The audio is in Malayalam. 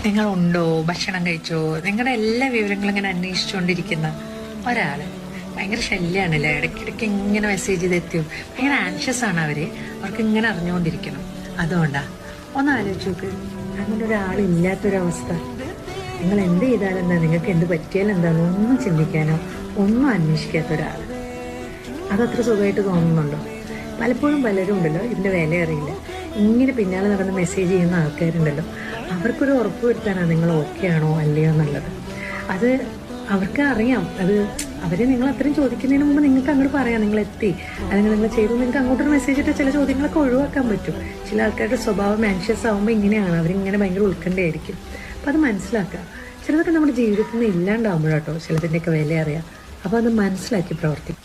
നിങ്ങളുണ്ടോ, ഭക്ഷണം കഴിച്ചോ, നിങ്ങളുടെ എല്ലാ വിവരങ്ങളും ഇങ്ങനെ അന്വേഷിച്ചുകൊണ്ടിരിക്കുന്ന ഒരാൾ ഭയങ്കര ശല്യമാണല്ലേ. ഇടയ്ക്കിടയ്ക്ക് ഇങ്ങനെ മെസ്സേജ് ചെയ്തെത്തിയും ഭയങ്കര ആൻഷ്യസ് ആണ് അവർക്ക് ഇങ്ങനെ അറിഞ്ഞുകൊണ്ടിരിക്കണം. അതുകൊണ്ടാ ഒന്ന് ആലോചിച്ച് നോക്ക്, അങ്ങനെ ഒരാളില്ലാത്തൊരവസ്ഥ. നിങ്ങൾ എന്ത് ചെയ്താലെന്താ, നിങ്ങൾക്ക് എന്ത് പറ്റിയാലും എന്താണെന്ന് ഒന്നും ചിന്തിക്കാനോ ഒന്നും അന്വേഷിക്കാത്ത ഒരാൾ. അതത്ര സുഖമായിട്ട് തോന്നുന്നുണ്ടോ? പലപ്പോഴും പലരും ഉണ്ടല്ലോ ഇതിൻ്റെ വില അറിയില്ല. ഇങ്ങനെ പിന്നാലെ നടന്ന് മെസ്സേജ് ചെയ്യുന്ന ആൾക്കാരുണ്ടല്ലോ, അവർക്കൊരു ഉറപ്പ് വരുത്താനാണ് നിങ്ങൾ ഓക്കെ ആണോ അല്ലയോ എന്നുള്ളത്. അത് അവർക്ക് അറിയാം. അത് അവരെ നിങ്ങൾ അത്രയും ചോദിക്കുന്നതിന് മുമ്പ് നിങ്ങൾക്ക് അങ്ങോട്ട് പറയാം നിങ്ങൾ എത്തി, അല്ലെങ്കിൽ നിങ്ങൾ ചെയ്തു. നിങ്ങൾക്ക് അങ്ങോട്ടൊരു മെസ്സേജ് ഇട്ട് ചില ചോദ്യങ്ങളൊക്കെ ഒഴിവാക്കാൻ പറ്റും. ചില ആൾക്കാരുടെ സ്വഭാവം ആൻഷ്യസ് ആകുമ്പോൾ ഇങ്ങനെയാണ്, അവരിങ്ങനെ ഭയങ്കര ഉത്കണ്ഠയായിരിക്കും. അപ്പം അത് മനസ്സിലാക്കുക. ചിലതൊക്കെ നമ്മുടെ ജീവിതത്തിൽ നിന്ന് ഇല്ലാണ്ടാവുമ്പോഴാട്ടോ ചിലതിൻ്റെയൊക്കെ വില അറിയാം. അപ്പോൾ അത് മനസ്സിലാക്കി പ്രവർത്തിക്കും.